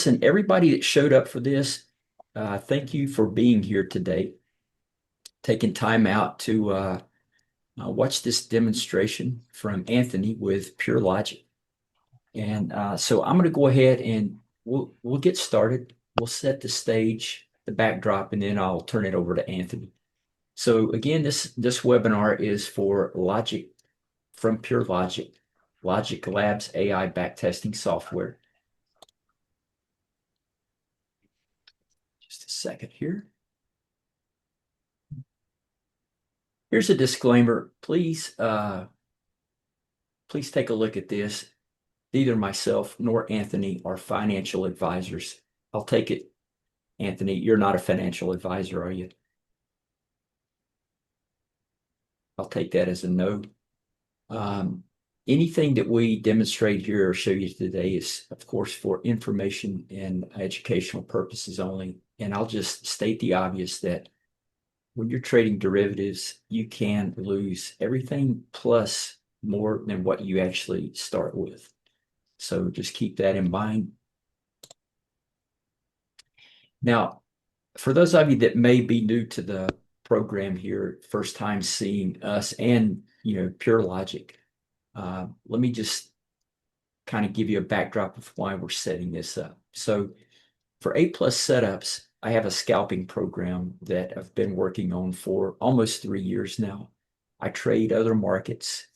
listen, everybody that showed up for this, thank you for being here today, taking time out to watch this demonstration from Anthony with PureLogik. And so I'm going to go ahead and we'll get started. We'll set the stage, the backdrop, and then I'll turn it over to Anthony. So again, this webinar is for Logik from PureLogik, LogikLab's AI backtesting software. Just a second here. Here's a disclaimer. Please take a look at this. Neither myself nor Anthony are financial advisors. I'll take it, Anthony, you're not a financial advisor, are you? I'll take that as a no. Anything that we demonstrate here or show you today is, of course, for information and educational purposes only. And I'll just state the obvious that when you're trading derivatives, you can lose everything plus more than what you actually start with. So just keep that in mind. Now, for those of you that may be new to the program here, first time seeing us and PureLogik, let me just kind of give you a backdrop of why we're setting this up. So for alphaplussetups, I have a scalping program that I've been working on for almost 3 years now. I trade other markets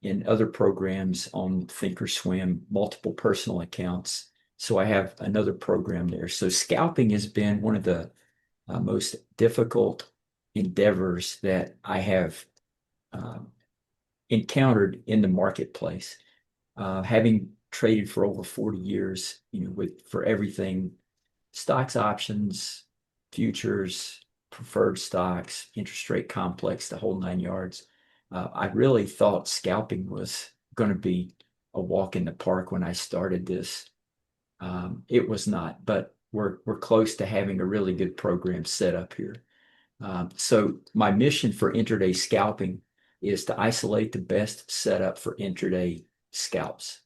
in other programs on thinkorswim, multiple personal accounts. So I have another program there. So scalping has been one of the most difficult endeavors that I have encountered in the marketplace. Having traded for over 40 years, for everything, stocks, options, futures, preferred stocks, interest rate complex, the whole 9 yards. I really thought scalping was going to be a walk in the park when I started this. It was not, but we're close to having a really good program set up here. So my mission for intraday scalping is to isolate the best setup for intraday scalps.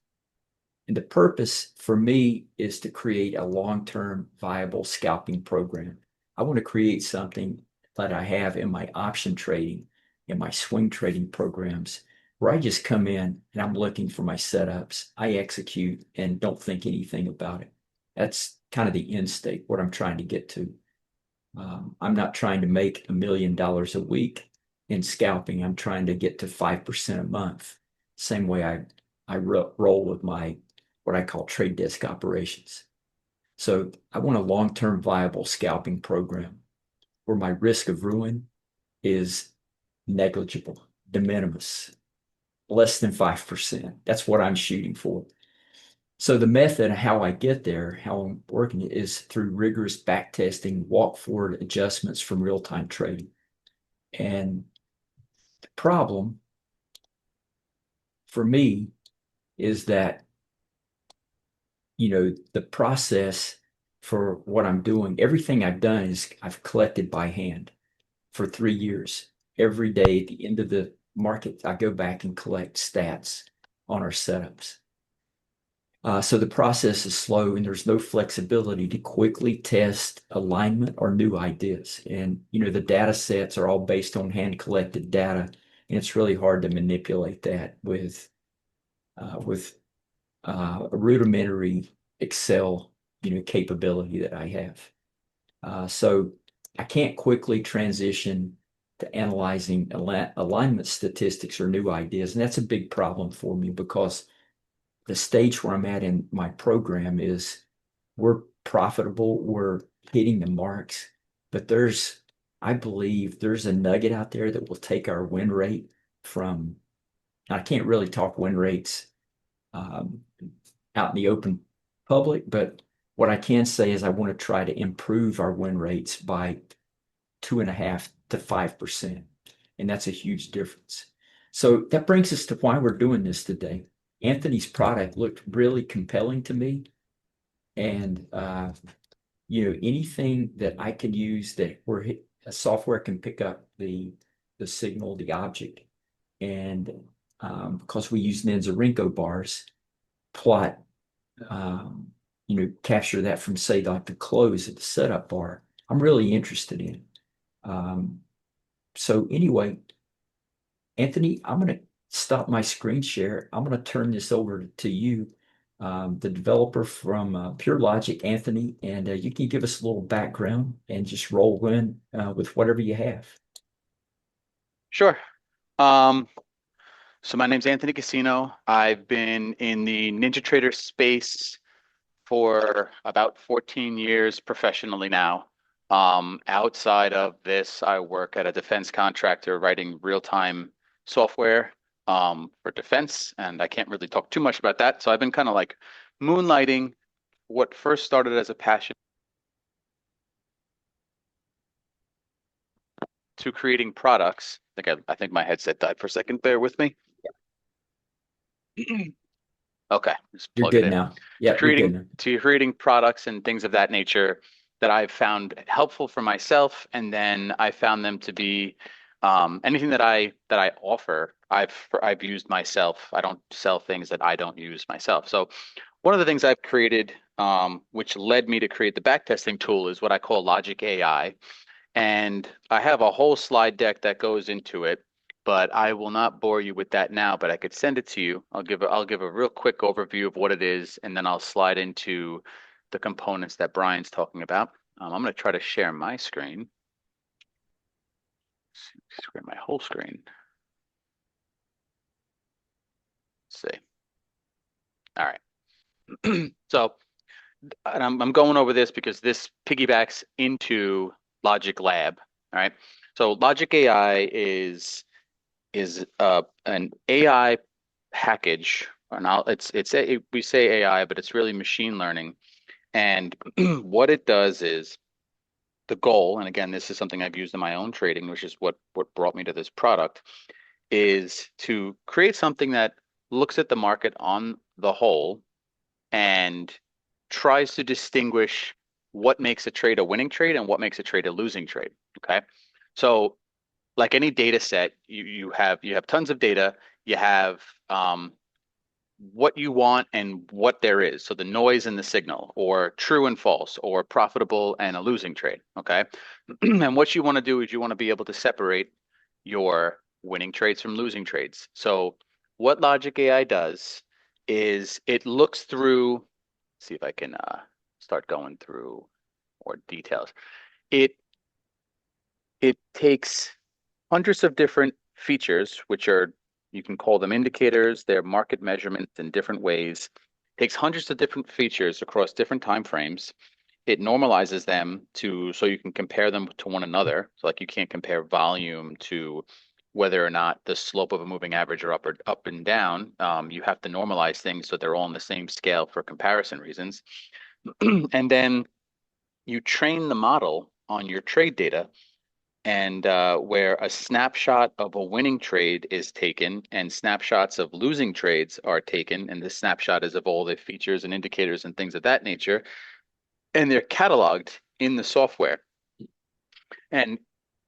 And the purpose for me is to create a long-term viable scalping program. I want to create something that I have in my option trading, in my swing trading programs, where I just come in and I'm looking for my setups. I execute and don't think anything about it. That's kind of the end state, what I'm trying to get to. I'm not trying to make $1 million a week in scalping. I'm trying to get to 5% a month. Same way I roll with my what I call trade desk operations. So I want a long-term viable scalping program where my risk of ruin is negligible, de minimis, less than 5%. That's what I'm shooting for. So the method of how I get there, how I'm working it, is through rigorous backtesting, walk-forward adjustments from real-time trading. And the problem for me is that the process for what I'm doing, everything I've done is I've collected by hand for 3 years. Every day at the end of the market, I go back and collect stats on our setups. So the process is slow and there's no flexibility to quickly test alignment or new ideas. And, the data sets are all based on hand collected data. And it's really hard to manipulate that with a rudimentary Excel, capability that I have. So I can't quickly transition to analyzing alignment statistics or new ideas. And that's a big problem for me because the stage where I'm at in my program is we're profitable, we're hitting the marks, but I believe there's a nugget out there that will take our win rate from, I can't really talk win rates out in the open public, but what I can say is I want to try to improve our win rates by 2.5 to 5%. And that's a huge difference. So that brings us to why we're doing this today. Anthony's product looked really compelling to me. And, anything that I can use that where a software can pick up the signal, the object, and because we use ninZaRenko bars, plot um, capture that from, say, like the close at the setup bar. I'm really interested in. Um, so anyway, Anthony, I'm going to stop my screen share. I'm going to turn this over to you, the developer from PureLogik, Anthony, and you can give us a little background and just roll in with whatever you have. Sure. Um, so my name's Anthony Casino. I've been in the NinjaTrader space for about 14 years professionally now. Outside of this, I work at a defense contractor writing real-time software for defense, and I can't really talk too much about that. So I've been kind of like moonlighting what first started as a passion to creating products. I think my headset died for a second. Bear with me. Okay, just You're plug it good in. now. To Yeah, you're good creating now. to creating products and things of that nature that I've found helpful for myself, and then I found them to be anything that I offer, I've used myself. I don't sell things that I don't use myself. So one of the things I've created, which led me to create the backtesting tool, is what I call Logik AI. And I have a whole slide deck that goes into it, but I will not bore you with that now, but I could send it to you. I'll give a real quick overview of what it is, and then I'll slide into the components that Brian's talking about. I'm going to try to share my screen. Share my whole screen. Let's see. All right. So, and I'm going over this because this piggybacks into Logic Lab. All right. So Logic AI is an AI package, or now we say AI, but it's really machine learning. And what it does is the goal, and again, this is something I've used in my own trading, which is what brought me to this product, is to create something that looks at the market on the whole and tries to distinguish what makes a trade a winning trade and what makes a trade a losing trade. Okay. So like any data set, you have tons of data. You have what you want and what there is. So the noise and the signal, or true and false, or profitable and a losing trade. Okay. And what you want to do is you want to be able to separate your winning trades from losing trades. So what Logic AI does is it looks through, see if I can start going through more details. It it takes hundreds of different features, which are, you can call them indicators, they're market measurements in different ways. Takes hundreds of different features across different time frames. It normalizes them to so you can compare them to one another. So like you can't compare volume to whether or not the slope of a moving average are up and down. You have to normalize things so they're all on the same scale for comparison reasons. And then you train the model on your trade data, and where a snapshot of a winning trade is taken and snapshots of losing trades are taken, and this snapshot is of all the features and indicators and things of that nature, and they're cataloged in the software. And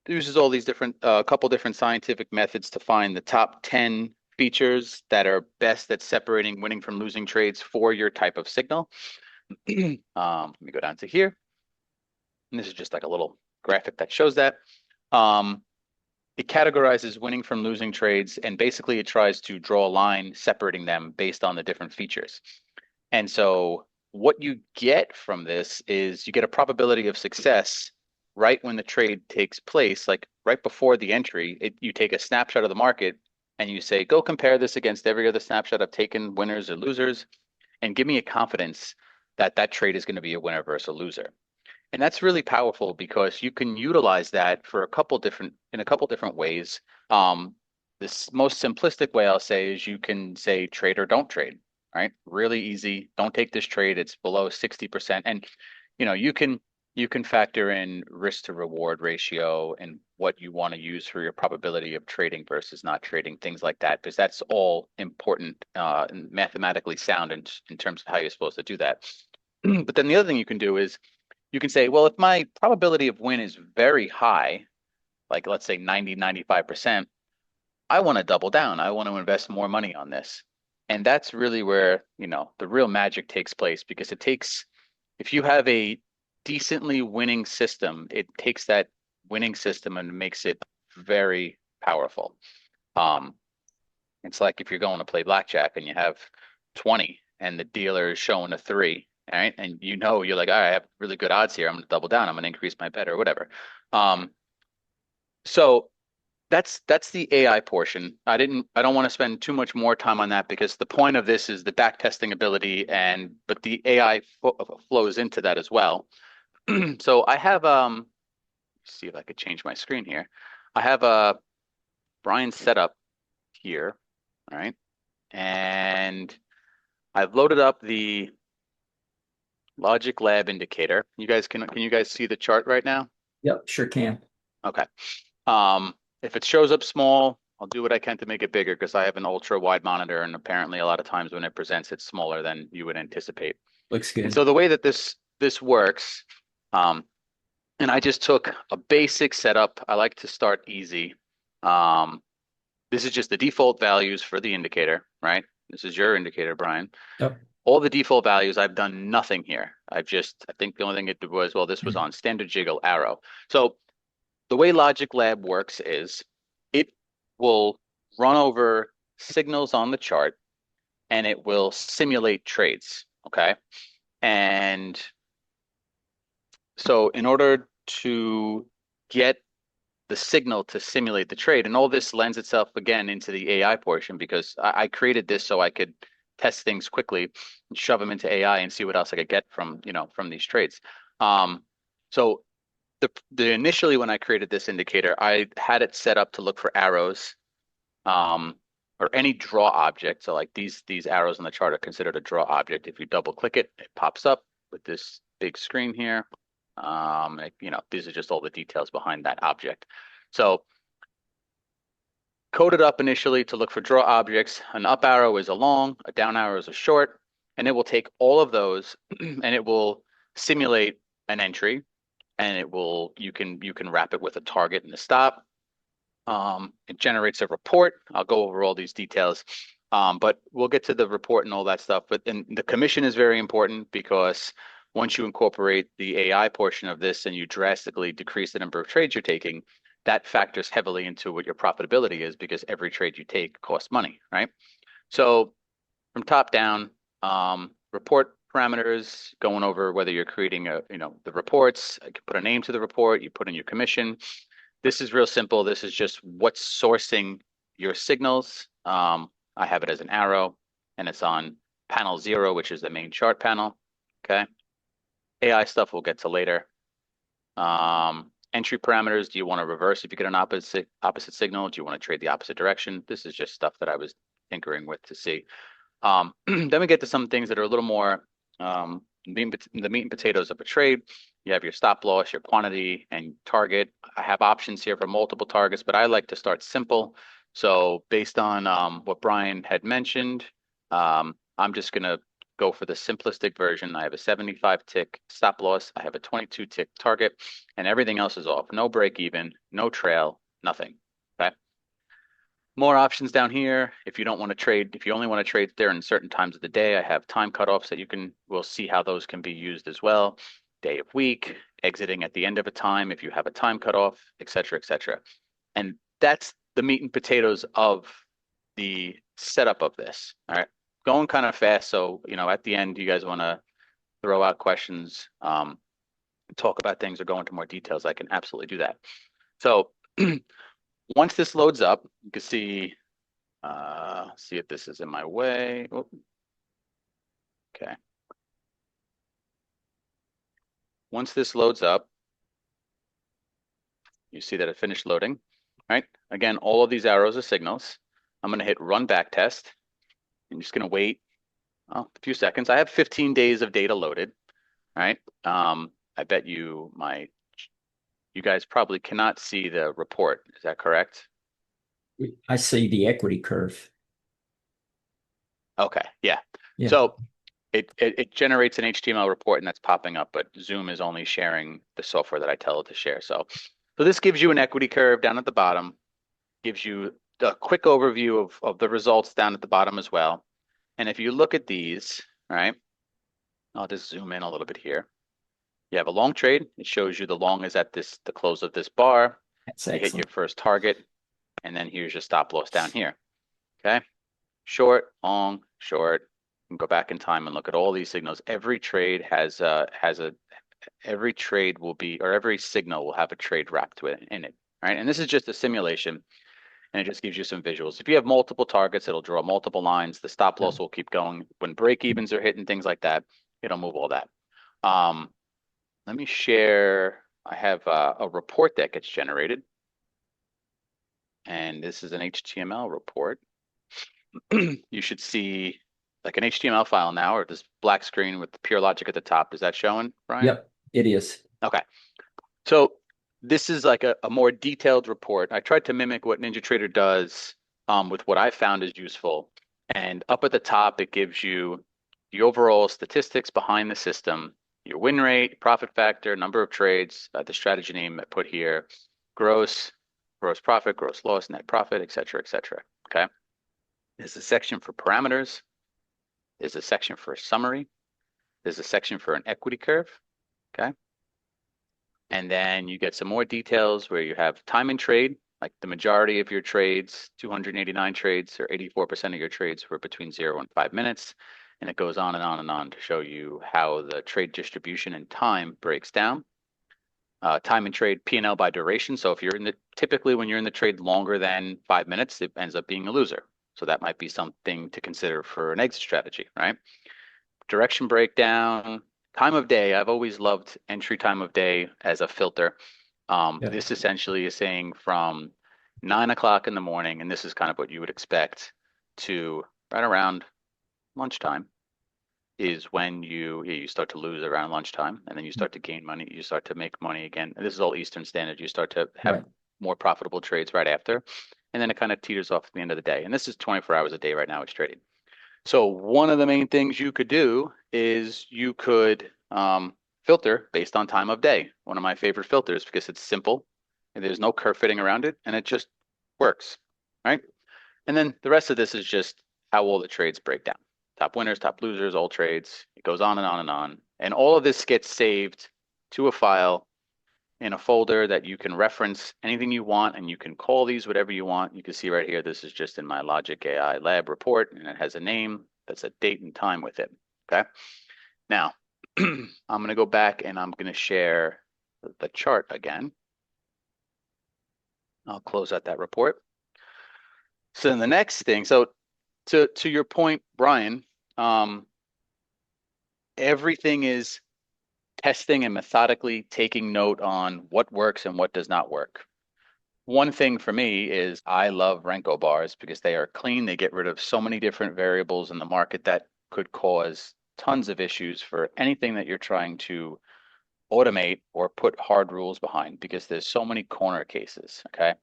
it uses all these different, a couple different scientific methods to find the top 10 features that are best at separating winning from losing trades for your type of signal. Let me go down to here. And this is just like a little graphic that shows that. Um, It categorizes winning from losing trades, and basically it tries to draw a line separating them based on the different features. And so what you get from this is you get a probability of success right when the trade takes place, like right before the entry. You take a snapshot of the market and you say, go compare this against every other snapshot I've taken, winners or losers, and give me a confidence that that trade is going to be a winner versus a loser. And that's really powerful because you can utilize that for a couple different ways. Um, this most simplistic way I'll say is you can say trade or don't trade, right? Really easy. Don't take this trade. It's below 60%. And you can factor in risk to reward ratio and what you want to use for your probability of trading versus not trading, things like that, because that's all important and mathematically sound in terms of how you're supposed to do that. But then the other thing you can do is you can say, well, if my probability of win is very high, like let's say 90, 95%, I want to double down. I want to invest more money on this. And that's really where, the real magic takes place because if you have a decently winning system, it takes that winning system and makes it very powerful. Um, it's like if you're going to play blackjack and you have 20 and the dealer is showing a three, all right? And you're like, all right, I have really good odds here. I'm going to double down. I'm going to increase my bet or whatever. Um, so that's the AI portion. I don't want to spend too much more time on that because the point of this is the back testing ability but the AI flows into that as well. So I have see if I could change my screen here. I have Brian set up here, all right? And I've loaded up the Logic Lab indicator. Can you guys see the chart right now? Yep, sure can. Okay. If it shows up small, I'll do what I can to make it bigger because I have an ultra wide monitor, and apparently a lot of times when it presents, it's smaller than you would anticipate. Looks And good. so the way that this works, um, and I just took a basic setup. I like to start easy. Um, this is just the default values for the indicator, right? This is your indicator, Brian. Yep. All the default values, I've done nothing here. I think the only thing it did was, well, this was on standard jiggle arrow. So the way Logic Lab works is it will run over signals on the chart and it will simulate trades. Okay. And so in order to get the signal to simulate the trade, and all this lends itself again into the AI portion because I created this so I could test things quickly and shove them into AI and see what else I could get from these trades. Um, so the initially when I created this indicator, I had it set up to look for arrows, um, or any draw object. So like these arrows on the chart are considered a draw object. If you double click it, it pops up with this big screen here. These are just all the details behind that object. So coded up initially to look for draw objects. An up arrow is a long, a down arrow is a short, and it will take all of those and it will simulate an entry, and you can wrap it with a target and a stop. It generates a report. I'll go over all these details, but we'll get to the report and all that stuff. And the commission is very important because once you incorporate the AI portion of this and you drastically decrease the number of trades you're taking, that factors heavily into what your profitability is because every trade you take costs money, right? So from top down, report parameters, going over whether you're creating the reports. I can put a name to the report. You put in your commission. This is real simple. This is just what's sourcing your signals. I have it as an arrow, and it's on panel 0, which is the main chart panel. Okay. AI stuff we'll get to later. Entry parameters. Do you want to reverse if you get an opposite signal? Do you want to trade the opposite direction? This is just stuff that I was tinkering with to see. Then we get to some things that are a little more the meat and potatoes of a trade. You have your stop loss, your quantity, and target. I have options here for multiple targets, but I like to start simple. So based on what Brian had mentioned, I'm just going to go for the simplistic version. I have a 75 tick stop loss. I have a 22 tick target, and everything else is off. No break even, no trail, nothing. Okay. More options down here. If you only want to trade there in certain times of the day, I have time cutoffs that we'll see how those can be used as well. Day of week, exiting at the end of a time if you have a time cutoff, et cetera, et cetera. And that's the meat and potatoes of the setup of this. All right. Going kind of fast. So, at the end, you guys want to throw out questions, talk about things or go into more details, I can absolutely do that. So once this loads up, you can see if this is in my way. Oh, okay. Once this loads up, you see that it finished loading, right? Again, all of these arrows are signals. I'm going to hit run back test. I'm just going to wait a few seconds. I have 15 days of data loaded, right? I bet you guys probably cannot see the report. Is that correct? I see the equity curve. Okay, yeah. Yeah. So it generates an HTML report and that's popping up, but Zoom is only sharing the software that I tell it to share. So this gives you an equity curve down at the bottom, gives you a quick overview of the results down at the bottom as well. And if you look at these, right, I'll just zoom in a little bit here. You have a long trade. It shows you the long is at the close of this bar. That's You hit your excellent. first target, and then here's your stop loss down here. Okay. Short, long, short. And go back in time and look at all these signals. Every trade every trade will be, or every signal will have a trade wrapped in it, right? And this is just a simulation, and it just gives you some visuals. If you have multiple targets, it'll draw multiple lines. The stop Yeah. loss will keep going. When break evens are hitting, things like that, it'll move all that. Um, Let me share. I have a report that gets generated, and this is an HTML report. You should see like an HTML file now, or this black screen with the PureLogik at the top. Is that showing, Brian? Yep, it is. Okay. So this is like a more detailed report. I tried to mimic what NinjaTrader does with what I found is useful. And up at the top, it gives you the overall statistics behind the system, your win rate, profit factor, number of trades, the strategy name I put here, gross, gross profit, gross loss, net profit, et cetera, et cetera. Okay. There's a section for parameters. There's a section for a summary. There's a section for an equity curve. Okay. And then you get some more details where you have time and trade, like the majority of your trades, 289 trades or 84% of your trades were between 0 and 5 minutes. And it goes on and on and on to show you how the trade distribution and time breaks down. Time and trade P&L by duration. So if you're typically when you're in the trade longer than 5 minutes, it ends up being a loser. So that might be something to consider for an exit strategy, right? Direction breakdown, time of day. I've always loved entry time of day as a filter. Yep. This essentially is saying from 9 o'clock in the morning, and this is kind of what you would expect, to right around lunchtime is when you start to lose around lunchtime, and then you start to gain money. You start to make money again. And this is all Eastern Standard. You start to have Right. more profitable trades right after, and then it kind of teeters off at the end of the day. And this is 24 hours a day right now. It's trading. So one of the main things you could do is you could filter based on time of day. One of my favorite filters because it's simple and there's no curve fitting around it and it just works, right? And then the rest of this is just how all the trades break down. Top winners, top losers, all trades. It goes on and on and on. And all of this gets saved to a file in a folder that you can reference anything you want and you can call these whatever you want. You can see right here, this is just in my Logik AI lab report and it has a name that's a date and time with it. Okay. Now, I'm going to go back and I'm going to share the chart again. I'll close out that report. So then the next thing, so to your point, Brian, everything is testing and methodically taking note on what works and what does not work. One thing for me is I love Renko bars because they are clean. They get rid of so many different variables in the market that could cause tons of issues for anything that you're trying to automate or put hard rules behind because there's so many corner cases. Okay.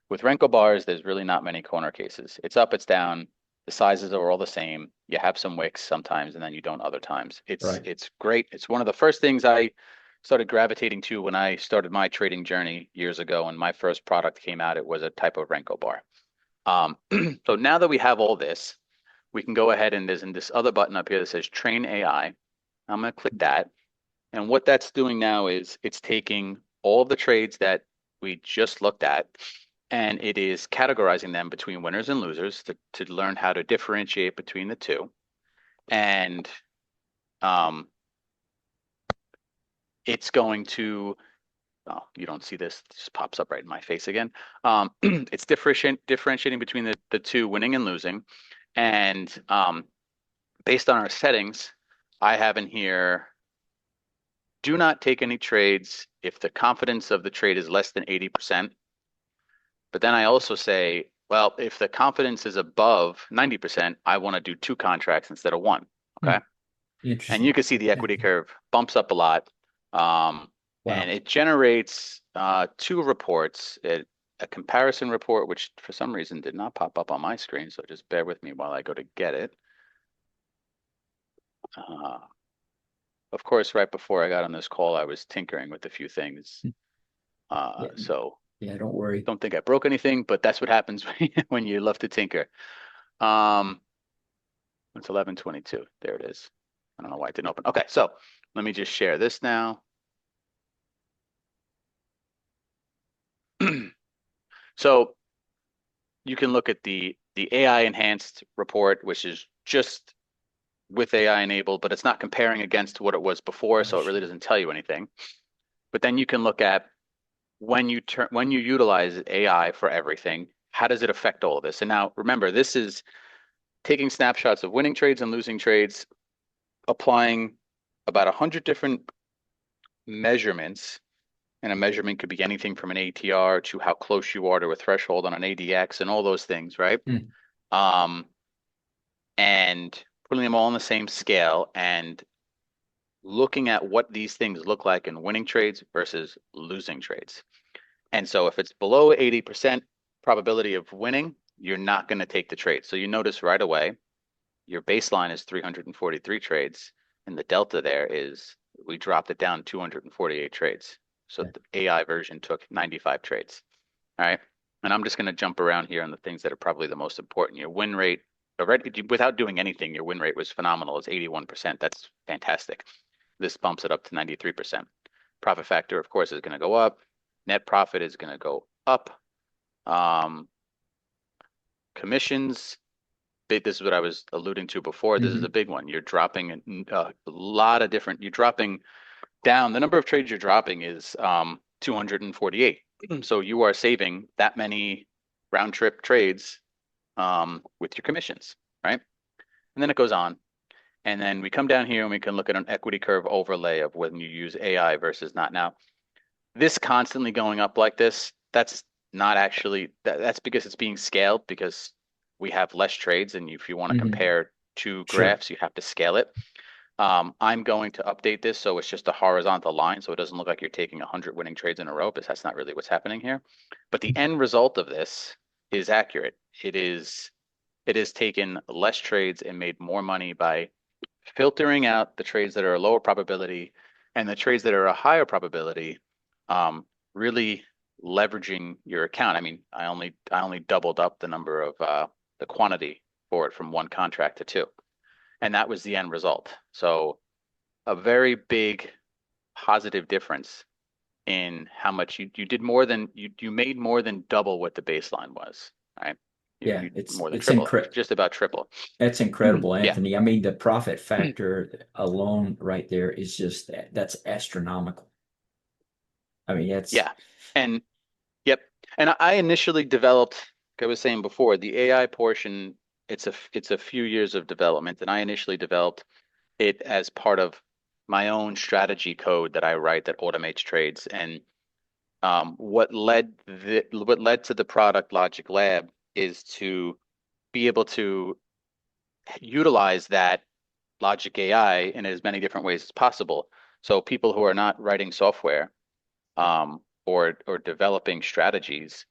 With Renko bars, there's really not many corner cases. It's up, it's down. The sizes are all the same. You have some wicks sometimes, and then you don't other times. Right. It's great. It's one of the first things I started gravitating to when I started my trading journey years ago. And my first product came out, it was a type of Renko bar. So now that we have all this, we can go ahead and there's in this other button up here that says Train AI. I'm going to click that. And what that's doing now is it's taking all of the trades that we just looked at and it is categorizing them between winners and losers to learn how to differentiate between the two. And um, it's going to, oh, you don't see this, it just pops up right in my face again. It's differentiating between the two winning and losing. And based on our settings, I have in here, do not take any trades if the confidence of the trade is less than 80%. But then I also say, well, if the confidence is above 90%, I want to do two contracts instead of one. Hmm. Okay. And you Interesting. can see the equity curve bumps up a lot. And Wow. it generates two reports, a comparison report, which for some reason did not pop up on my screen. So just bear with me while I go to get it. Uh, of course, right before I got on this call, I was tinkering with a few things. Yeah. So Yeah. Don't worry. don't think I broke anything, but that's what happens when you love to tinker. Um, It's 11:22. There it is. I don't know why it didn't open. Okay, so let me just share this now. So you can look at the AI enhanced report, which is just with AI enabled, but it's not comparing against what it was before, so it really doesn't tell you anything. But then you can look at when you utilize AI for everything, how does it affect all of this? And now remember, this is taking snapshots of winning trades and losing trades, applying about 100 different measurements. And a measurement could be anything from an ATR to how close you are to a threshold on an ADX and all those things, right? Hmm. Um, and putting them all on the same scale and looking at what these things look like in winning trades versus losing trades. And so if it's below 80% probability of winning, you're not going to take the trade. So you notice right away, your baseline is 343 trades, and the delta there is we dropped it down 248 trades. So Yeah. the AI version took 95 trades. All right. And I'm just going to jump around here on the things that are probably the most important. Your win rate, without doing anything, your win rate was phenomenal. It's 81%. That's fantastic. This bumps it up to 93%. Profit factor, of course, is going to go up. Net profit is going to go up. Um, Commissions, this is what I was alluding to before. This is a Hmm. big one. You're dropping a lot of different, you're dropping down. The number of trades you're dropping is 248. So you are saving that many round trip trades with your commissions, right? And then it goes on. And then we come down here and we can look at an equity curve overlay of when you use AI versus not. Now, this constantly going up like this, that's not actually, that's because it's being scaled because we have less trades. And if you want to Hmm. compare two Sure. graphs, you have to scale it. I'm going to update this so it's just a horizontal line so it doesn't look like you're taking 100 winning trades in a row, because that's not really what's happening here. But the end result of this is accurate. It is taken less trades and made more money by filtering out the trades that are a lower probability and the trades that are a higher probability, really leveraging your account. I mean, I only doubled up the number of the quantity for it from one contract to two, and that was the end result. So a very big positive difference in how much you did more than you made more than double what the baseline was, right? Yeah, You more than it's triple, incredible. just about triple. That's incredible, Yeah. Anthony. I mean, the profit factor alone right there is just that's astronomical. I mean, that's Yeah. And yep. And I initially developed, like I was saying before, the AI portion, it's a few years of development, and I initially developed it as part of my own strategy code that I write that automates trades. And what led to the product Logic Lab is to be able to utilize that Logic AI in as many different ways as possible. So people who are not writing software, or developing strategies,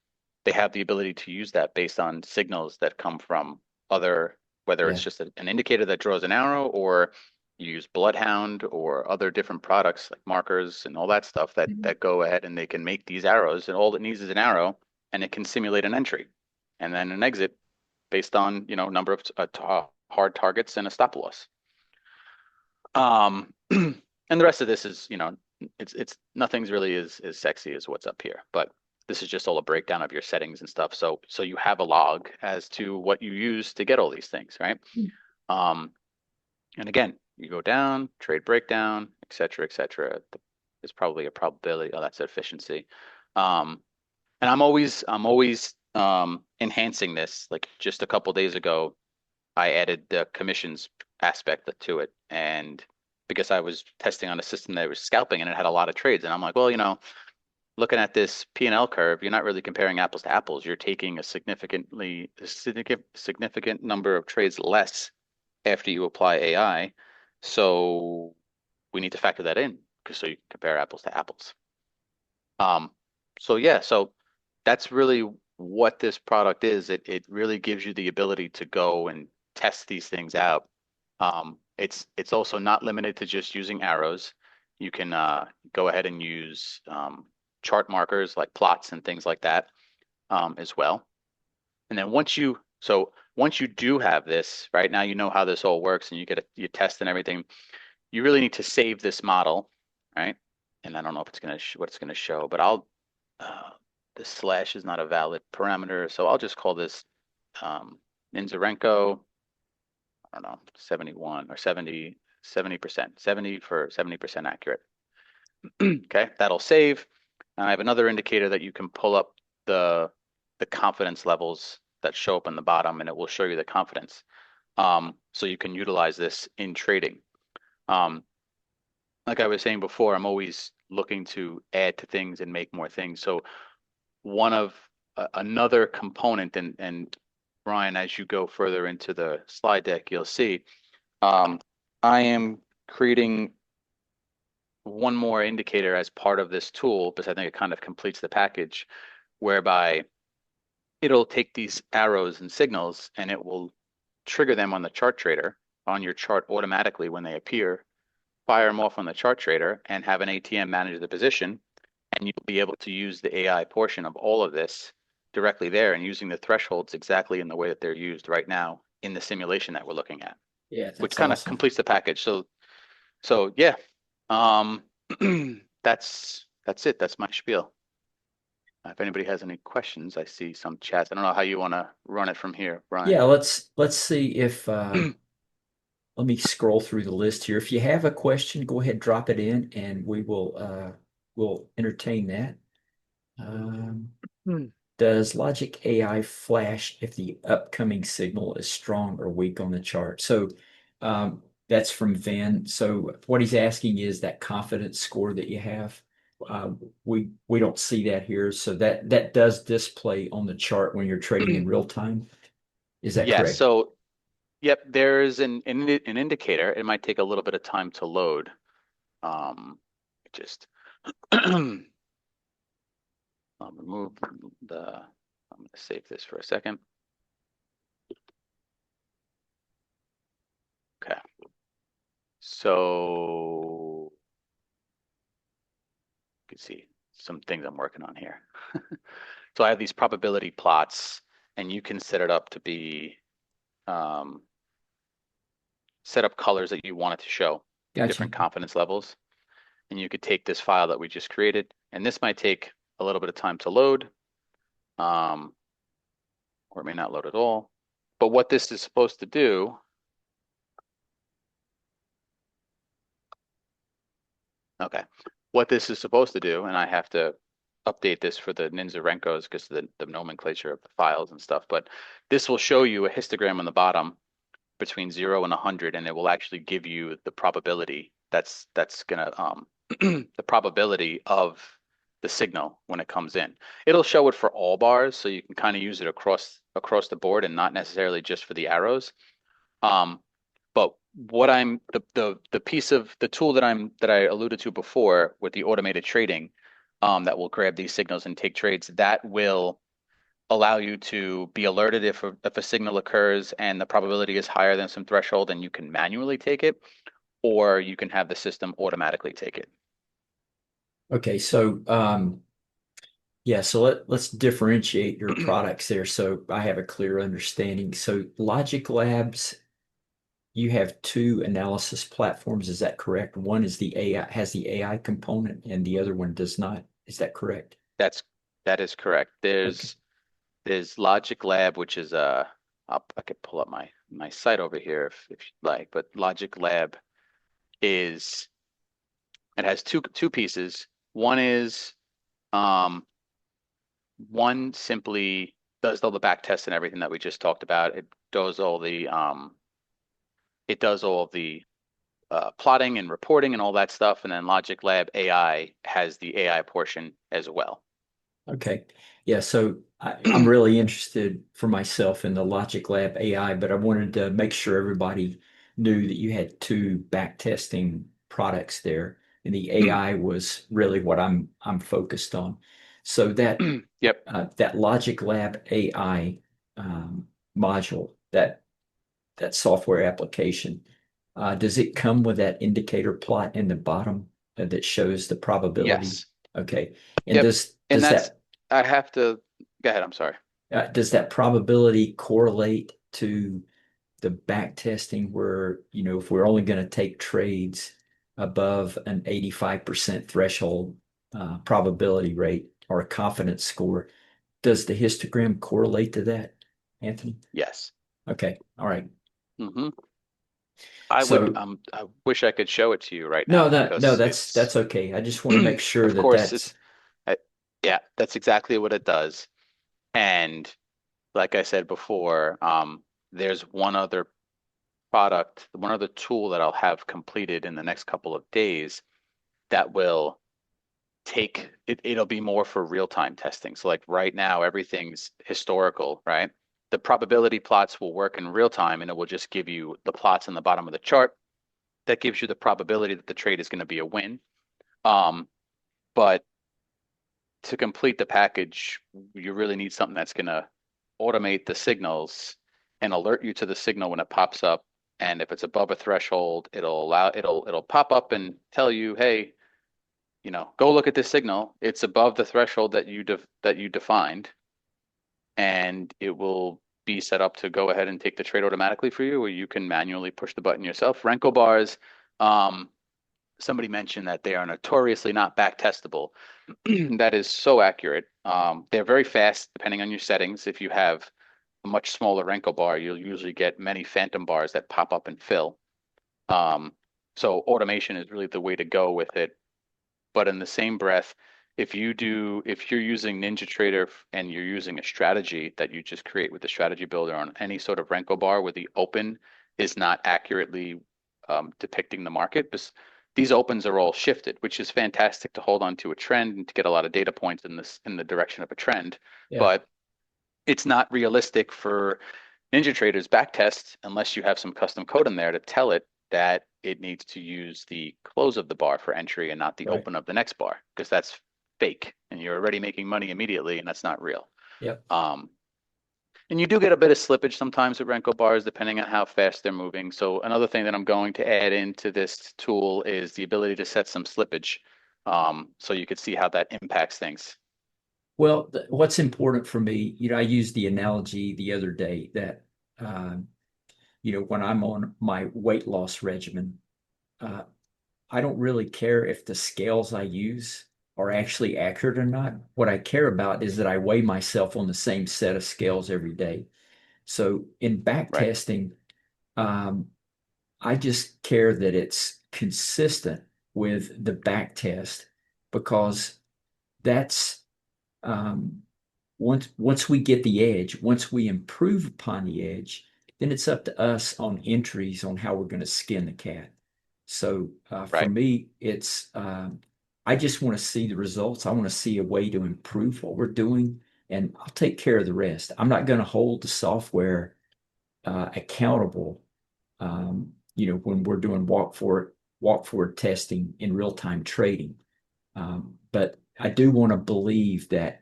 they have the ability to use that based on signals that come from other, whether it's yeah. just an indicator that draws an arrow, or you use Bloodhound or other different products like markers and all that stuff that go ahead and they can make these arrows, and all it needs is an arrow, and it can simulate an entry and then an exit based on number of hard targets and a stop loss. And the rest of this is, it's nothing's really as sexy as what's up here, but this is just all a breakdown of your settings and stuff. So you have a log as to what you use to get all these things, right? Um, and again, you go down, trade breakdown, et cetera, et cetera. There's probably a probability. Oh, that's efficiency. Um, and I'm always enhancing this. Like just a couple days ago, I added the commissions aspect to it. And because I was testing on a system that was scalping and it had a lot of trades. And I'm like, well, looking at this P&L curve, you're not really comparing apples to apples. You're taking a significant number of trades less after you apply AI. So we need to factor that in because so you can compare apples to apples. Um, so yeah, so that's really what this product is. It really gives you the ability to go and test these things out. It's also not limited to just using arrows. You can go ahead and use chart markers like plots and things like that, as well. And then once you So once you do have this, right now you know how this all works and you test and everything, you really need to save this model, right? And I don't know if it's gonna what it's gonna show, but uh, the slash is not a valid parameter, so I'll just call this um, ninZaRenko, I don't know, 71 or 70%, 70 for 70% accurate. Okay, that'll save. And I have another indicator that you can pull up the the confidence levels that show up in the bottom, and it will show you the confidence. So you can utilize this in trading. Um, like I was saying before, I'm always looking to add to things and make more things. So one of another component, and Ryan, as you go further into the slide deck, you'll see I am creating one more indicator as part of this tool because I think it kind of completes the package, whereby it'll take these arrows and signals and it will trigger them on the chart trader on your chart automatically when they appear, fire them off on the chart trader, and have an ATM manage the position. And you'll be able to use the AI portion of all of this directly there and using the thresholds exactly in the way that they're used right now in the simulation that we're looking at, Yeah, which that's kind of awesome. completes the package. So yeah, um, that's it. That's my spiel. If anybody has any questions, I see some chats. I don't know how you want to run it from here, Brian. Yeah, let's see if let me scroll through the list here. If you have a question, go ahead, drop it in, and we'll entertain that. Um, Hmm. does Logic AI flash if the upcoming signal is strong or weak on the chart? So that's from Vin. So what he's asking is that confidence score that you have. Uh, we don't see that here. So that does display on the chart when you're trading in real time. Is that Yes. correct? So, yep, there's an indicator. It might take a little bit of time to load. Just I'll remove the. I'm going to save this for a second. Okay. So you can see some things I'm working on here. So I have these probability plots, and you can set it up to be um, set up colors that you want it to show, Gotcha. different confidence levels. And you could take this file that we just created, and this might take a little bit of time to load, um, or it may not load at all. But what this is supposed to do, okay, what this is supposed to do, and I have to update this for the ninZaRenkos because the nomenclature of the files and stuff, but this will show you a histogram on the bottom between 0 and 100, and it will actually give you the probability that's gonna the probability of the signal when it comes in. It'll show it for all bars, so you can kind of use it across the board and not necessarily just for the arrows. Um, but what I'm the piece of the tool that I alluded to before with the automated trading, that will grab these signals and take trades, that will allow you to be alerted if a signal occurs and the probability is higher than some threshold and you can manually take it, or you can have the system automatically take it. Okay, so yeah, so let's differentiate your products there so I have a clear understanding. So Logic Labs, you have two analysis platforms, is that correct? One is the AI, has the AI component, and the other one does not. Is that correct? That's that is correct. Okay. There's Logic Lab, which is I could pull up my site over here if you'd like, but Logic Lab is it has two pieces. One is um one simply does all the back tests and everything that we just talked about. It does all the plotting and reporting and all that stuff, and then Logic Lab AI has the AI portion as well. Okay. Yeah, so I'm really interested for myself in the Logic Lab AI, but I wanted to make sure everybody knew that you had two back testing products there, and the AI was really what I'm focused on. So Yep. that Logic Lab AI module, that software application, does it come with that indicator plot in the bottom that shows the probability? Yes. Okay. And Yep. does And does that's that I have to go ahead. I'm sorry. Does that probability correlate to the back testing where, if we're only going to take trades above an 85% threshold probability rate or a confidence score, does the histogram correlate to that, Anthony? Yes. Okay. All right. Hmm. So I wish I could show it to you right no, now no, because that's okay. I just want to make sure of that course, that's I, yeah, that's exactly what it does. And like I said before, there's one other product, one other tool that I'll have completed in the next couple of days that will take it, it'll be more for real-time testing. So like right now, everything's historical, right? The probability plots will work in real time and it will just give you the plots in the bottom of the chart. That gives you the probability that the trade is going to be a win. But to complete the package, you really need something that's going to automate the signals and alert you to the signal when it pops up. And if it's above a threshold, it'll pop up and tell you, hey, go look at this signal. It's above the threshold that you defined, and it will be set up to go ahead and take the trade automatically for you, or you can manually push the button yourself. Renko bars, um, somebody mentioned that they are notoriously not back testable. That is so accurate. They're very fast depending on your settings. If you have a much smaller Renko bar, you'll usually get many phantom bars that pop up and fill. Um, so automation is really the way to go with it. But in the same breath, if you're using NinjaTrader and you're using a strategy that you just create with the strategy builder on any sort of Renko bar where the open is not accurately depicting the market, because these opens are all shifted, which is fantastic to hold on to a trend and to get a lot of data points in the direction of a trend. yeah, But it's not realistic for NinjaTrader's backtest unless you have some custom code in there to tell it that it needs to use the close of the bar for entry and not the right. open of the next bar, because that's fake and you're already making money immediately and that's not real. Yep. Um, and you do get a bit of slippage sometimes with Renko bars depending on how fast they're moving. So another thing that I'm going to add into this tool is the ability to set some slippage, so you could see how that impacts things. Well, what's important for me, I used the analogy the other day that, um, when I'm on my weight loss regimen, uh, I don't really care if the scales I use are actually accurate or not. What I care about is that I weigh myself on the same set of scales every day. So in back Right. testing, um, I just care that it's consistent with the back test because that's um, once we get the edge, once we improve upon the edge, then it's up to us on entries on how we're going to skin the cat. So for Right. me, it's I just want to see the results. I want to see a way to improve what we're doing, and I'll take care of the rest. I'm not going to hold the software accountable. When we're doing walk forward testing in real time trading. But I do want to believe that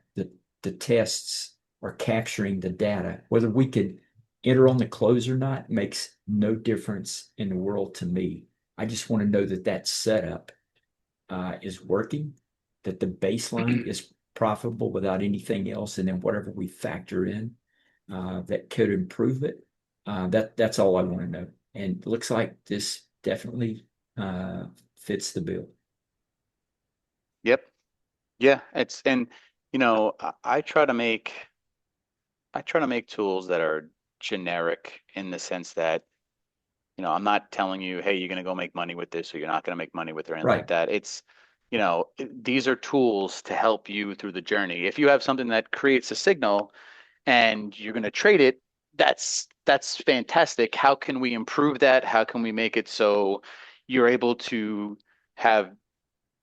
the tests are capturing the data. Whether we could enter on the close or not makes no difference in the world to me. I just want to know that that setup is working, that the baseline is profitable without anything else, and then whatever we factor in that could improve it, that's all I want to know. And it looks like this definitely uh, fits the bill. Yep. Yeah. It's and I try to make tools that are generic in the sense that, I'm not telling you, hey, you're going to go make money with this or you're not going to make money with it or anything like Right. that. These are tools to help you through the journey. If you have something that creates a signal and you're going to trade it, that's fantastic. How can we improve that? How can we make it so you're able to have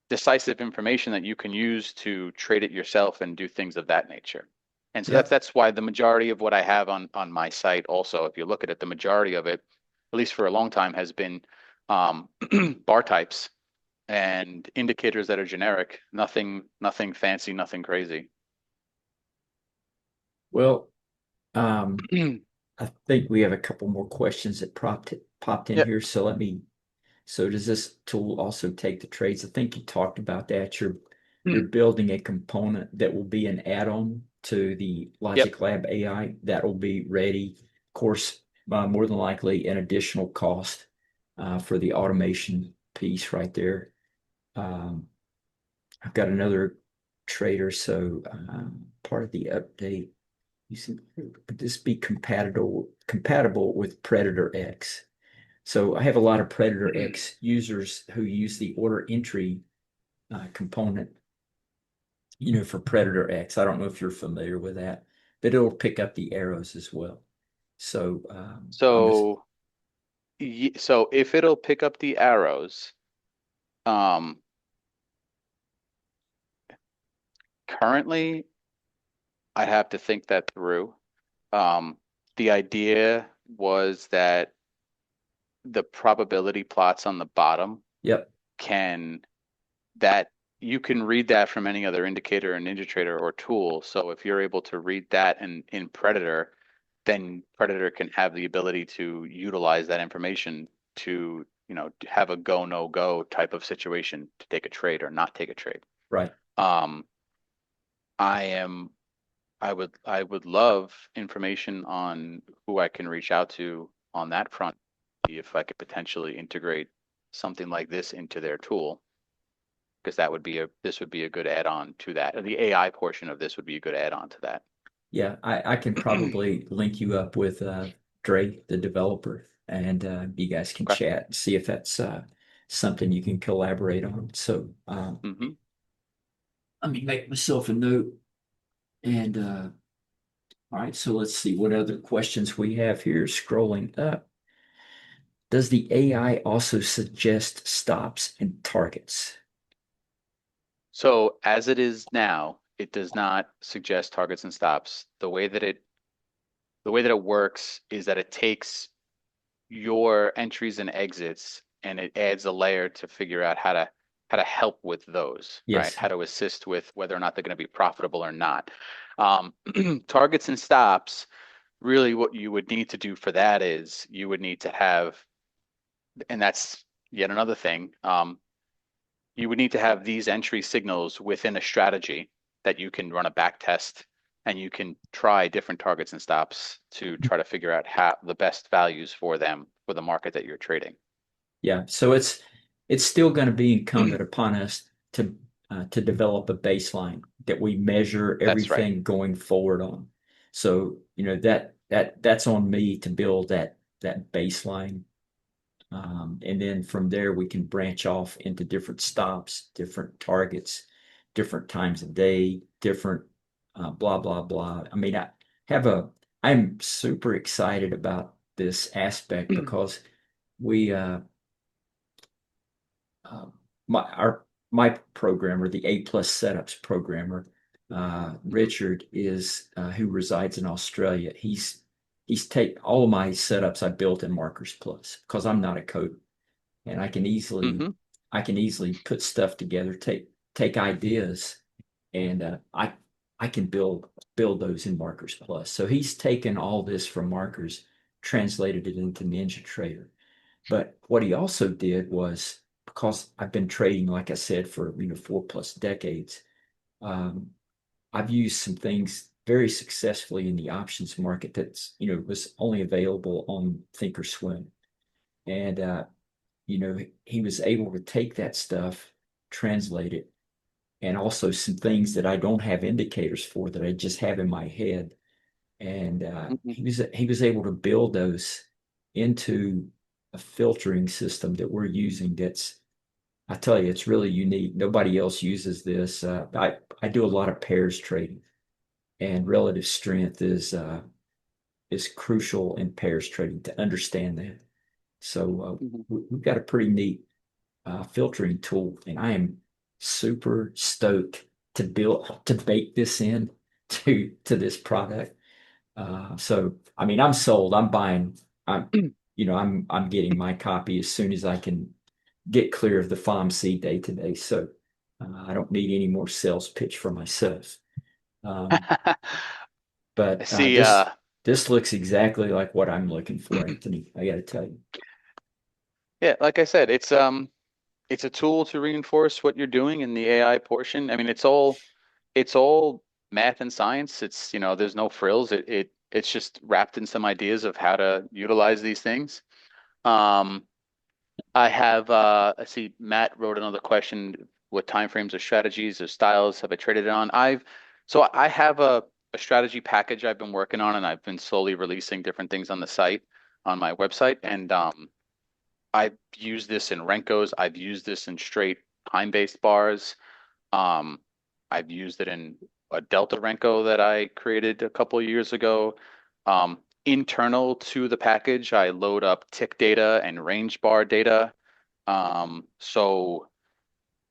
decisive information that you can use to trade it yourself and do things of that nature. And so that's Yep. that's why the majority of what I have on my site also, if you look at it, the majority of it, at least for a long time, has been um, bar types and indicators that are generic, nothing fancy, nothing crazy. Well, I think we have a couple more questions that popped in Yep. here. So does this tool also take the trades? I think you talked about that. You're building a component that will be an add-on to the Yep. LogikLabAi. That'll be ready. Of course, more than likely an additional cost for the automation piece right there. Um, I've got another trader, so part of the update. You see, would this be compatible with Predator X? So I have a lot of Predator X users who use the order entry component, for Predator X. I don't know if you're familiar with that, but it'll pick up the arrows as well. So on this, So, so if it'll pick up the arrows, um, currently I'd have to think that through. Um, the idea was that the probability plots on the bottom yep, can that you can read that from any other indicator in NinjaTrader or tool. So if you're able to read that in Predator, then Predator can have the ability to utilize that information to, have a go, no go type of situation to take a trade or not take a trade. right. Um, I am I would love information on who I can reach out to on that front, if I could potentially integrate something like this into their tool, because this would be a good add-on to that. The AI portion of this would be a good add-on to that. Yeah, I can probably link you up with Dre, the developer, and you guys can Okay. chat and see if that's something you can collaborate on. So Hmm. let me make myself a note. And all right, so let's see what other questions we have here. Scrolling up. Does the AI also suggest stops and targets? So as it is now, it does not suggest targets and stops. The way that it works is that it takes your entries and exits and it adds a layer to figure out how to help with those, right? Yes. How to assist with whether or not they're going to be profitable or not. Um, Targets and stops, really what you would need to do for that is you would need to have, and that's yet another thing, you would need to have these entry signals within a strategy that you can run a back test and you can try different targets and stops to try to figure out how the best values for them for the market that you're trading. Yeah. So it's still going to be incumbent upon us to develop a baseline that we measure That's right. everything going forward on. So, that's on me to build that baseline. And then from there we can branch off into different stops, different targets, different times of day, different blah blah blah. I mean, I'm super excited about this aspect because we uh, my programmer, the A plus setups programmer, Mhm, Richard is who resides in Australia. He's take all of my setups I built in Markers Plus because I'm not a coder, and mhm, I can easily put stuff together, take ideas, and I can build those in Markers Plus. So he's taken all this from Markers, translated it into NinjaTrader. But what he also did was because I've been trading, like I said, for 4+ decades, um, I've used some things very successfully in the options market that's was only available on Thinkorswim, and he was able to take that stuff, translate it, and also some things that I don't have indicators for that I just have in my head, and mhm, he was able to build those into a filtering system that we're using. I tell you, it's really unique. Nobody else uses this. I do a lot of pairs trading, and relative strength is crucial in pairs trading to understand that. So mhm. we've got a pretty neat filtering tool, and I am super stoked to bake this in to this product. So I mean, I'm sold. I'm buying. I'm getting my copy as soon as I can get clear of the FOMC day today. So I don't need any more sales pitch for myself. Um, I but see. this looks exactly like what I'm looking for, Anthony. I got to tell you. Yeah, like I said, it's a tool to reinforce what you're doing in the AI portion. I mean, it's all math and science. It's, there's no frills. It's just wrapped in some ideas of how to utilize these things. Um, I have I see Matt wrote another question. What timeframes or strategies or styles have I traded it on? I have a strategy package I've been working on, and I've been slowly releasing different things on the site, on my website. And I've used this in Renkos. I've used this in straight time-based bars. Um, I've used it in a Delta Renko that I created a couple of years ago. Internal to the package, I load up tick data and range bar data. So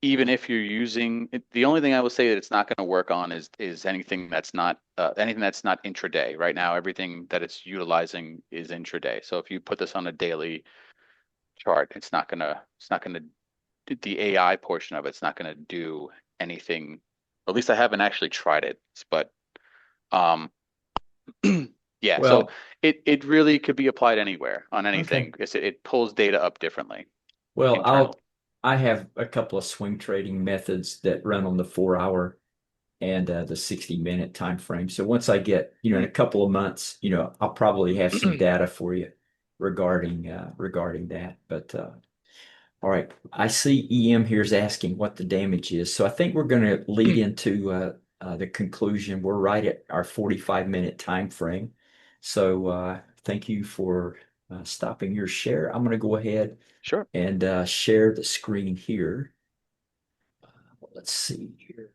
even if you're using the only thing I will say that it's not going to work on is anything that's not intraday. Right now, everything that it's utilizing is intraday. So if you put this on a daily chart, it's not gonna the AI portion of it's not gonna do anything. At least I haven't actually tried it, but um yeah, so Well, it really could be applied anywhere on okay. anything. It pulls data up differently Well, internally. I have a couple of swing trading methods that run on the 4 hour and the 60-minute time frame. So once I get, in a couple of months, I'll probably have some data for you regarding that. But all right, I see EM here is asking what the damage is. So I think we're going to lead into the conclusion. We're right at our 45-minute time frame. So thank you for stopping your share. I'm going to go ahead Sure. and share the screen here. Let's see here.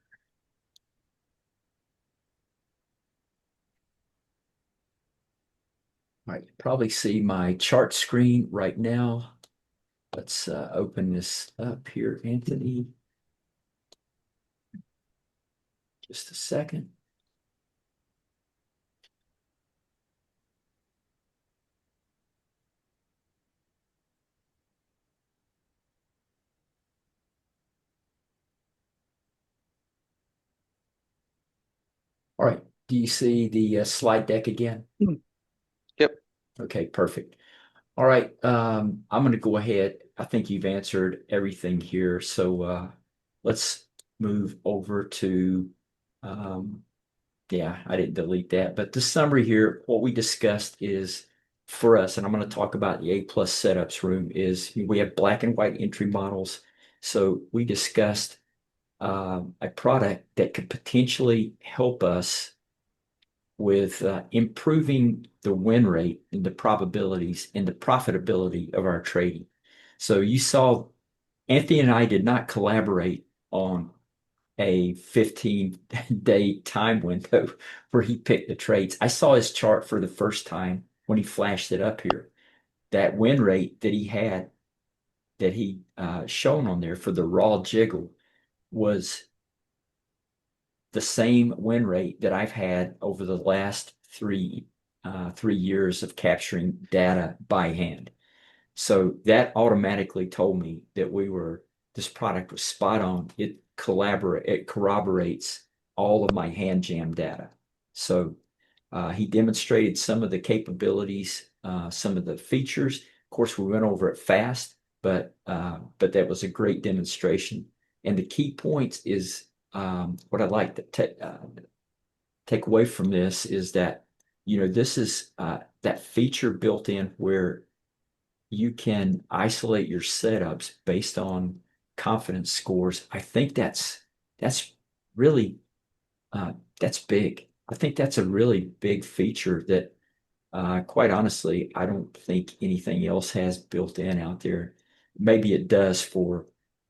All right, you probably see my chart screen right now. Let's open this up here, Anthony. Just a second. All right, do you see the slide deck again? Yep. Okay, perfect. All right, I'm going to go ahead. I think you've answered everything here. So let's move over to, um, yeah, I didn't delete that. But the summary here, what we discussed is for us, and I'm going to talk about the A plus setups room, is we have black and white entry models. So we discussed a product that could potentially help us with improving the win rate and the probabilities and the profitability of our trading. So you saw Anthony and I did not collaborate on a 15-day time window where he picked the trades. I saw his chart for the first time when he flashed it up here. That win rate that he had, that he shown on there for the raw jiggle, was the same win rate that I've had over the last 3 years of capturing data by hand. So that automatically told me that this product was spot on. It corroborates all of my hand jam data. So he demonstrated some of the capabilities, some of the features. Of course, we went over it fast, but that was a great demonstration. And the key points is what I'd like to take away from this is that this is that feature built in where you can isolate your setups based on confidence scores. I think that's really that's big. I think that's a really big feature that, quite honestly, I don't think anything else has built in out there. Maybe it does for,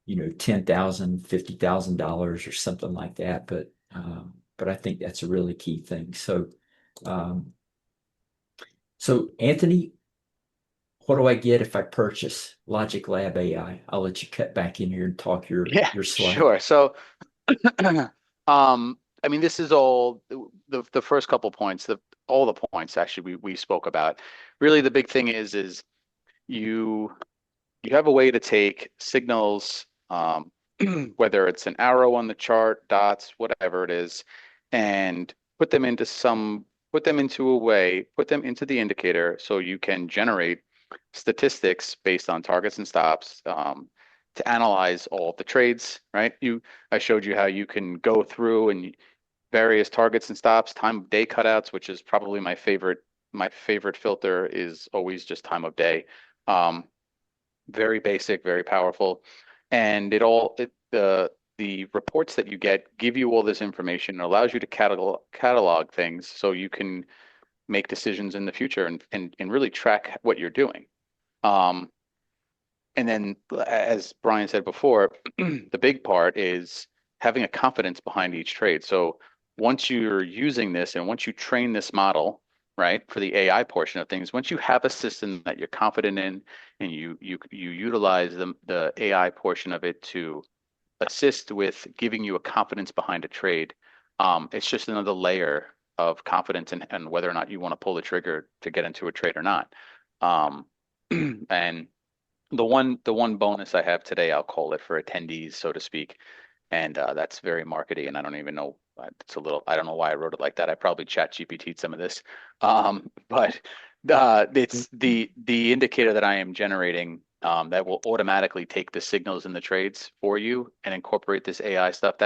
$10,000, $50,000 or something like that, but I think that's a really key thing. Um, so Anthony, what do I get if I purchase LogikLabAI? I'll let you cut back in here and talk Yeah, your slide. sure. So I mean, this is all the first couple points, all the points actually we spoke about. Really, the big thing is you you have a way to take signals, whether it's an arrow on the chart, dots, whatever it is, and put them into the indicator so you can generate statistics based on targets and stops, to analyze all of the trades, right? I showed you how you can go through and various targets and stops, time of day cutouts, which is probably my favorite. My favorite filter is always just time of day. Um, Very basic, very powerful, and the reports that you get give you all this information. It allows you to catalog things so you can make decisions in the future and really track what you're doing. Um, and then, as Brian said before, the big part is having a confidence behind each trade. So once you're using this and once you train this model, right, for the AI portion of things, once you have a system that you're confident in and you utilize the AI portion of it to assist with giving you a confidence behind a trade, it's just another layer of confidence and whether or not you want to pull the trigger to get into a trade or not. Um, and the one bonus I have today, I'll call it for attendees, so to speak, and that's very markety, and I don't even know. It's a little. I don't know why I wrote it like that. I probably chat GPT'd some of this, but it's the indicator that I am generating that will automatically take the signals in the trades for you and incorporate this AI stuff.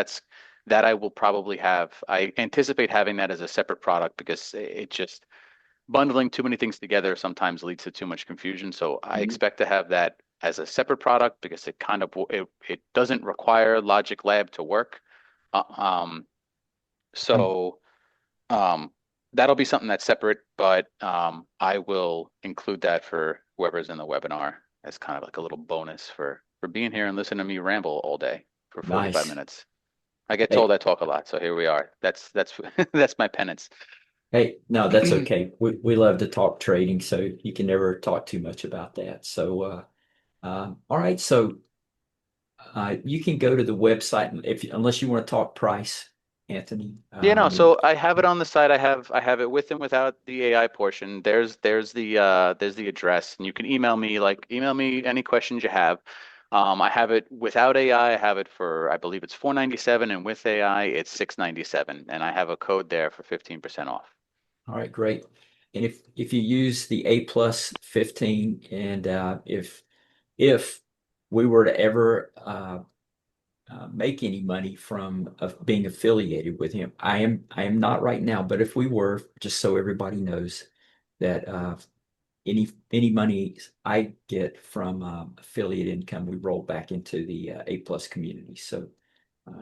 That I will probably have. I anticipate having that as a separate product because it just bundling too many things together sometimes leads to too much confusion. So I expect to have that as a separate product because it doesn't require Logic Lab to work. Uh, um, Um, so um, that'll be something that's separate, but I will include that for whoever's in the webinar as kind of like a little bonus for being here and listening to me ramble all day for 45 nice. minutes. I get told Hey, I talk a lot, so here we are. That's that's my penance. hey, no, that's okay. We love to talk trading, so you can never talk too much about that. So, all right. So, you can go to the website if unless you want to talk price, Anthony. Yeah, I no, mean, so I have it on the side. I have it with and without the AI portion. There's the address, and you can email me any questions you have. I have it without AI. I have it for I believe it's 497, and with AI it's 697, and I have a code there for 15% off. all right, great. And if you use the A plus 15, and if we were to ever make any money from being affiliated with him. I am not right now, but if we were, just so everybody knows that any money I get from affiliate income, we roll back into the A plus community. So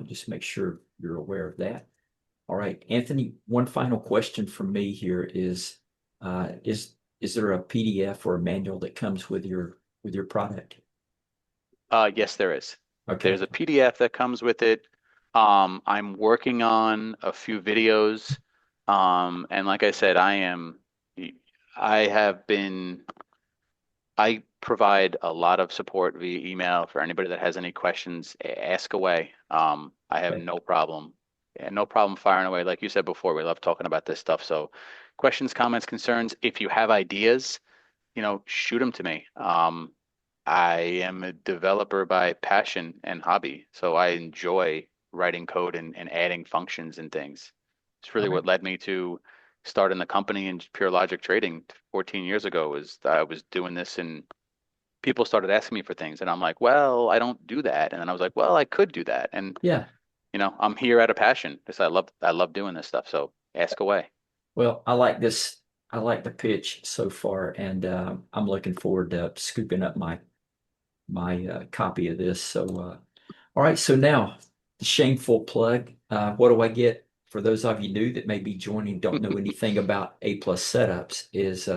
just make sure you're aware of that. All right, Anthony, one final question from me here is there a PDF or a manual that comes with your product? Yes, there is. There's Okay. a PDF that comes with it. I'm working on a few videos. And like I said, I have been I provide a lot of support via email for anybody that has any questions. Ask away. I have Okay. no problem, no problem firing away. Like you said before, we love talking about this stuff. So, questions, comments, concerns. If you have ideas, shoot them to me. I am a developer by passion and hobby, so I enjoy writing code and adding functions and things. It's All really right. what led me to starting the company in PureLogik trading 14 years ago was I was doing this and people started asking me for things and I'm like, well, I don't do that. And then I was like, well, I could do that. And Yeah. I'm here out of passion because I love doing this stuff. So ask away. Well, I like this. I like the pitch so far, and I'm looking forward to scooping up my copy of this. So, all right. So now the shameful plug. What do I get for those of you new that may be joining, don't know anything about A plus setups? Is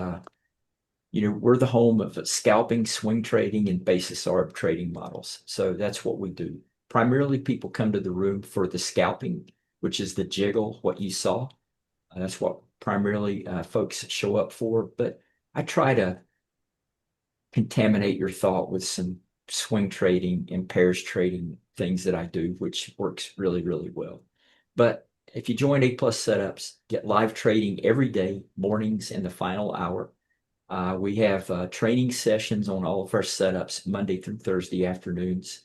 we're the home of scalping, swing trading, and basis arb trading models. So that's what we do. Primarily, people come to the room for the scalping, which is the jiggle, what you saw. That's what primarily folks show up for. But I try to contaminate your thought with some swing trading and pairs trading things that I do, which works really, really well. But if you join A plus setups, get live trading every day, mornings and the final hour. We have training sessions on all of our setups Monday through Thursday afternoons.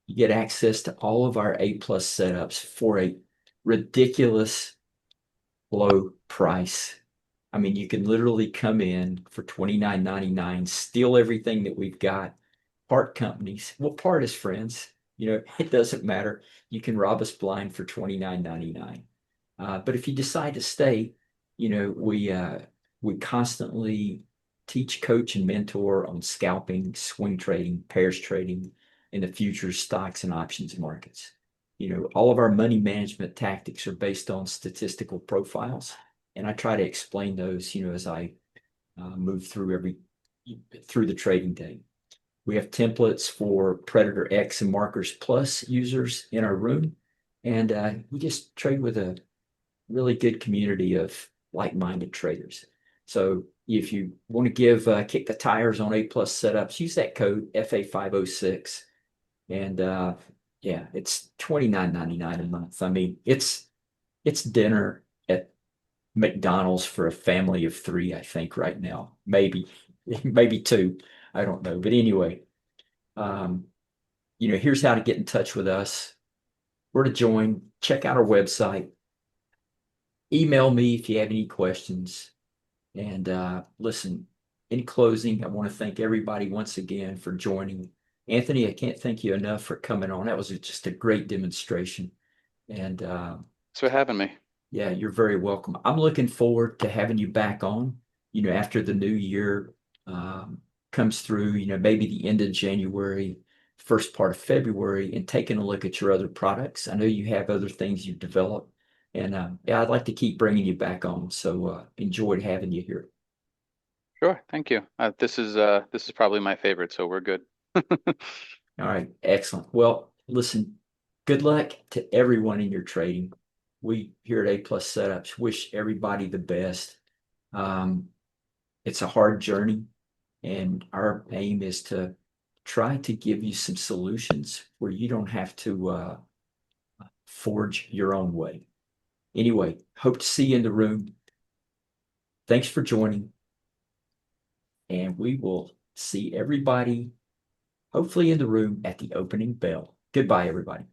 You get access to all of our A plus setups for a ridiculous low price. I mean, you can literally come in for $29.99, steal everything that we've got, part companies. We'll part as friends. It doesn't matter. You can rob us blind for $29.99. But if you decide to stay, we constantly teach, coach, and mentor on scalping, swing trading, pairs trading, in the futures, stocks, and options markets. All of our money management tactics are based on statistical profiles, and I try to explain those, as I move through the trading day. We have templates for Predator X and Markers Plus users in our room, and we just trade with a really good community of like-minded traders. So if you want to kick the tires on A+ setups, use that code FA506, and yeah, it's $29.99 a month. I mean, it's dinner at McDonald's for a family of three, I think, right now. Maybe, maybe two. I don't know. But anyway, um, here's how to get in touch with us. Where to join, check out our website, email me if you have any questions. And listen, in closing, I want to thank everybody once again for joining. Anthony, I can't thank you enough for coming on. That was just a great demonstration. And Thanks for having me. yeah, you're very welcome. I'm looking forward to having you back on, after the new year comes through, maybe the end of January, first part of February, and taking a look at your other products. I know you have other things you've developed, and yeah, I'd like to keep bringing you back on. So enjoyed having you here. Sure, thank you. This is probably my favorite, so we're good. All right, excellent. Well, listen, good luck to everyone in your trading. We here at A+ Setups wish everybody the best. Um, it's a hard journey, and our aim is to try to give you some solutions where you don't have to forge your own way. Anyway, hope to see you in the room. Thanks for joining, and we will see everybody hopefully in the room at the opening bell. Goodbye, everybody.